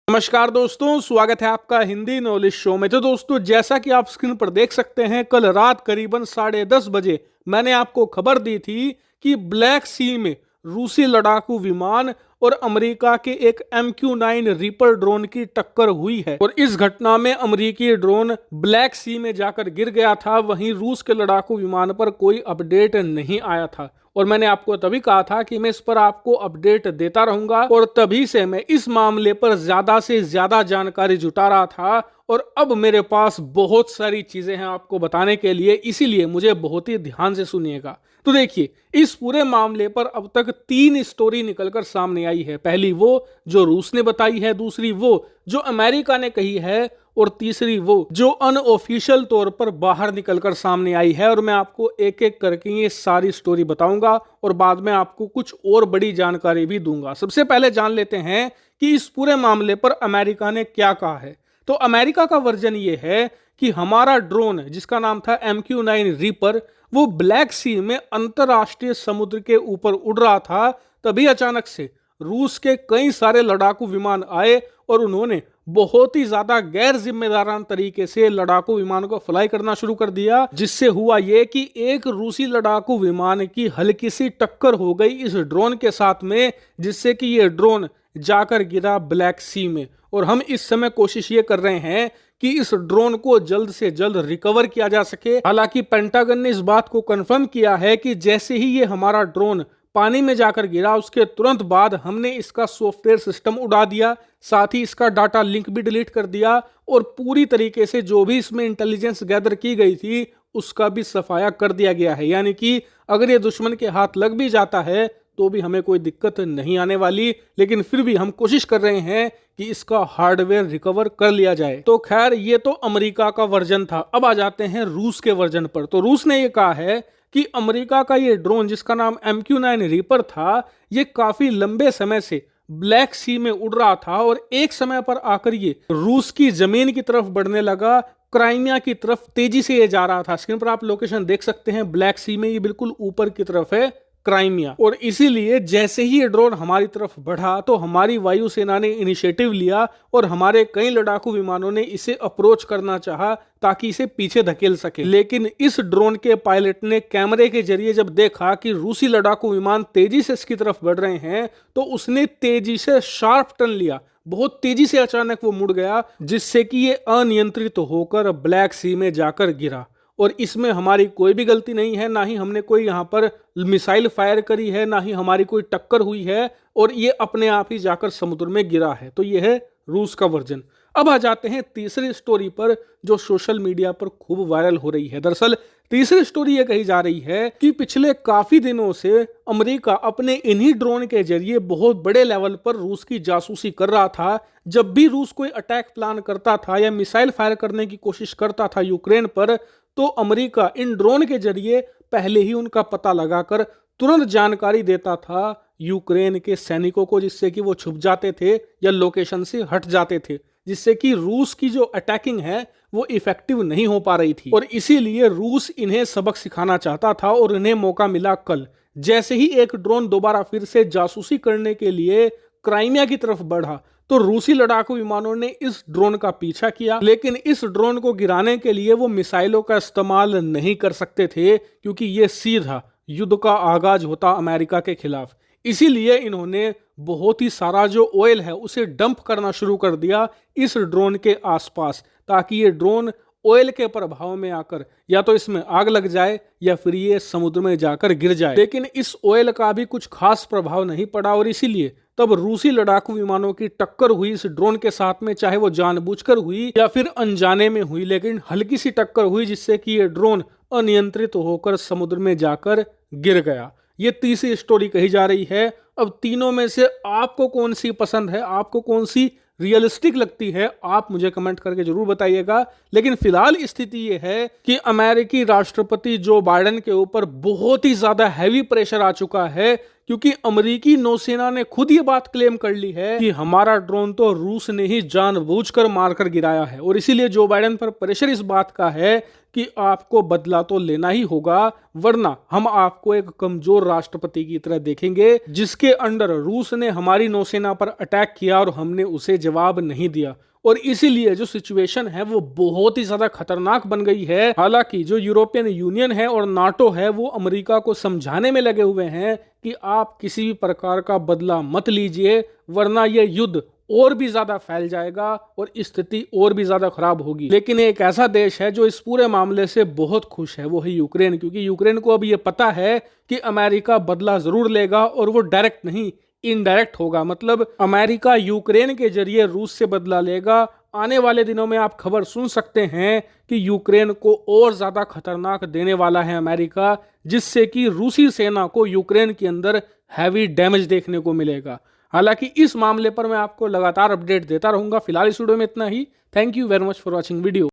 नमस्कार दोस्तों, स्वागत है आपका हिंदी नॉलेज शो में। तो दोस्तों, जैसा कि आप स्क्रीन पर देख सकते हैं, कल रात करीबन 10:30 बजे मैंने आपको खबर दी थी कि ब्लैक सी में रूसी लड़ाकू विमान और अमेरिका के एक MQ-9 रीपर ड्रोन की टक्कर हुई है और इस घटना में अमेरिकी ड्रोन ब्लैक सी में जाकर गिर गया था। वहीं रूस के लड़ाकू विमान पर कोई अपडेट नहीं आया था और मैंने आपको तभी कहा था कि मैं इस पर आपको अपडेट देता रहूंगा और तभी से मैं इस मामले पर ज्यादा से ज्यादा जानकारी जुटा रहा था। और अब मेरे पास बहुत सारी चीजें हैं आपको बताने के लिए, इसीलिए मुझे बहुत ही ध्यान से सुनिएगा। तो देखिए, इस पूरे मामले पर अब तक 3 स्टोरी निकलकर सामने आई है। पहली वो जो रूस ने बताई है, दूसरी वो जो अमेरिका ने कही है और तीसरी वो जो अनऑफिशियल तौर पर बाहर निकलकर सामने आई है। और मैं आपको एक एक करके ये सारी स्टोरी बताऊंगा और बाद में आपको कुछ और बड़ी जानकारी भी दूंगा। सबसे पहले जान लेते हैं कि इस पूरे मामले पर अमेरिका ने क्या कहा है। तो अमेरिका का वर्जन ये है कि हमारा ड्रोन जिसका नाम था MQ-9 रीपर, वो ब्लैक सी में अंतरराष्ट्रीय समुद्र के ऊपर उड़ रहा था। तभी अचानक से रूस के कई सारे लड़ाकू विमान आए और उन्होंने बहुत ही ज्यादा गैर जिम्मेदाराना तरीके से लड़ाकू विमानों को फ्लाई करना शुरू कर दिया, जिससे हुआ यह कि एक रूसी लड़ाकू विमान की हल्की सी टक्कर हो गई इस ड्रोन के साथ में, जिससे कि यह ड्रोन जाकर गिरा ब्लैक सी में। और हम इस समय कोशिश ये कर रहे हैं कि इस ड्रोन को जल्द से जल्द रिकवर किया जा सके। हालांकि पेंटागन ने इस बात को कंफर्म किया है कि जैसे ही ये हमारा ड्रोन पानी में जाकर गिरा, उसके तुरंत बाद हमने इसका सॉफ्टवेयर सिस्टम उड़ा दिया, साथ ही इसका डाटा लिंक भी डिलीट कर दिया और पूरी तरीके से जो भी इसमें इंटेलिजेंस गैदर की गई थी उसका भी सफाया कर दिया गया है। यानी कि अगर ये दुश्मन के हाथ लग भी जाता है तो भी हमें कोई दिक्कत नहीं आने वाली, लेकिन फिर भी हम कोशिश कर रहे हैं कि इसका हार्डवेयर रिकवर कर लिया जाए। तो खैर, ये तो अमेरिका का वर्जन था। अब आ जाते हैं रूस के वर्जन पर। तो रूस ने ये कहा है कि अमेरिका का ये ड्रोन जिसका नाम MQ-9 रीपर था, ये काफी लंबे समय से ब्लैक सी में उड़ रहा था और एक समय पर आकर ये रूस की जमीन की तरफ बढ़ने लगा। क्राइमिया की तरफ तेजी से ये जा रहा था। स्क्रीन पर आप लोकेशन देख सकते हैं, ब्लैक सी में ये बिल्कुल ऊपर की तरफ है क्राइमिया। और इसीलिए जैसे ही ये ड्रोन हमारी तरफ बढ़ा तो हमारी वायुसेना ने इनिशिएटिव लिया और हमारे कई लड़ाकू विमानों ने इसे अप्रोच करना चाहा ताकि इसे पीछे धकेल सके। लेकिन इस ड्रोन के पायलट ने कैमरे के जरिए जब देखा कि रूसी लड़ाकू विमान तेजी से इसकी तरफ बढ़ रहे हैं तो उसने तेजी से शार्प टर्न लिया। बहुत तेजी से अचानक वो मुड़ गया, जिससे कि ये अनियंत्रित होकर ब्लैक सी में जाकर गिरा। और इसमें हमारी कोई भी गलती नहीं है, ना ही हमने कोई यहाँ पर मिसाइल फायर करी है, ना ही हमारी कोई टक्कर हुई है, और ये अपने आप ही जाकर समुद्र में गिरा है। तो ये है रूस का वर्जन। अब आ जाते हैं तीसरी स्टोरी पर जो सोशल मीडिया पर खूब वायरल हो रही है। दरअसल तीसरी स्टोरी ये कही जा रही है कि पिछले काफी दिनों से अमेरिका अपने इन्हीं ड्रोन के जरिए बहुत बड़े लेवल पर रूस की जासूसी कर रहा था। जब भी रूस कोई अटैक प्लान करता था या मिसाइल फायर करने की कोशिश करता था यूक्रेन पर, तो अमेरिका इन ड्रोन के जरिए पहले ही उनका पता लगाकर तुरंत जानकारी देता था यूक्रेन के सैनिकों को, जिससे कि वो छुप जाते थे या लोकेशन से हट जाते थे, जिससे कि रूस की जो अटैकिंग है वो इफेक्टिव नहीं हो पा रही थी। और इसीलिए रूस इन्हें सबक सिखाना चाहता था और इन्हें मौका मिला कल। जैसे ही एक ड्रोन दोबारा फिर से जासूसी करने के लिए क्राइमिया की तरफ बढ़ा तो रूसी लड़ाकू विमानों ने इस ड्रोन का पीछा किया, लेकिन इस ड्रोन को गिराने के लिए वो मिसाइलों का इस्तेमाल नहीं कर सकते थे क्योंकि ये सीधा युद्ध का आगाज होता अमेरिका के खिलाफ। इसीलिए इन्होंने बहुत ही सारा जो ऑयल है उसे डंप करना शुरू कर दिया इस ड्रोन के आसपास, ताकि ये ड्रोन ऑयल के प्रभाव में आकर या तो इसमें आग लग जाए या फिर ये समुद्र में जाकर गिर जाए। लेकिन इस ऑयल का भी कुछ खास प्रभाव नहीं पड़ा और इसीलिए तब रूसी लड़ाकू विमानों की टक्कर हुई इस ड्रोन के साथ में, चाहे वो जानबूझकर हुई या फिर अनजाने में हुई, लेकिन हल्की सी टक्कर हुई जिससे कि ये ड्रोन अनियंत्रित होकर समुद्र में जाकर गिर गया। ये तीसरी स्टोरी कही जा रही है। अब तीनों में से आपको कौन सी पसंद है, आपको कौन सी रियलिस्टिक लगती है, आप मुझे कमेंट करके जरूर बताइएगा। लेकिन फिलहाल स्थिति ये है कि अमेरिकी राष्ट्रपति जो बाइडेन के ऊपर बहुत ही ज्यादा हैवी प्रेशर आ चुका है क्योंकि अमेरिकी नौसेना ने खुद ये बात क्लेम कर ली है कि हमारा ड्रोन तो रूस ने ही जानबूझकर मारकर गिराया है। और इसीलिए जो बाइडेन पर प्रेशर इस बात का है कि आपको बदला तो लेना ही होगा, वरना हम आपको एक कमजोर राष्ट्रपति की तरह देखेंगे जिसके अंडर रूस ने हमारी नौसेना पर अटैक किया और हमने उसे जवाब नहीं दिया। और इसीलिए जो सिचुएशन है वो बहुत ही ज्यादा खतरनाक बन गई है। हालांकि जो यूरोपियन यूनियन है और नाटो है वो अमेरिका को समझाने में लगे हुए हैं कि आप किसी भी प्रकार का बदला मत लीजिए, वरना यह युद्ध और भी ज्यादा फैल जाएगा और स्थिति और भी ज्यादा खराब होगी। लेकिन एक ऐसा देश है जो इस पूरे मामले से बहुत खुश है, वो है यूक्रेन, क्योंकि यूक्रेन को अब ये पता है कि अमेरिका बदला जरूर लेगा और वो डायरेक्ट नहीं, इनडायरेक्ट होगा। मतलब अमेरिका यूक्रेन के जरिए रूस से बदला लेगा। आने वाले दिनों में आप खबर सुन सकते हैं कि यूक्रेन को और ज्यादा खतरनाक देने वाला है अमेरिका, जिससे कि रूसी सेना को यूक्रेन के अंदर हैवी डैमेज देखने को मिलेगा। हालांकि इस मामले पर मैं आपको लगातार अपडेट देता रहूंगा। फिलहाल इस वीडियो में इतना ही। Thank you very much for watching video.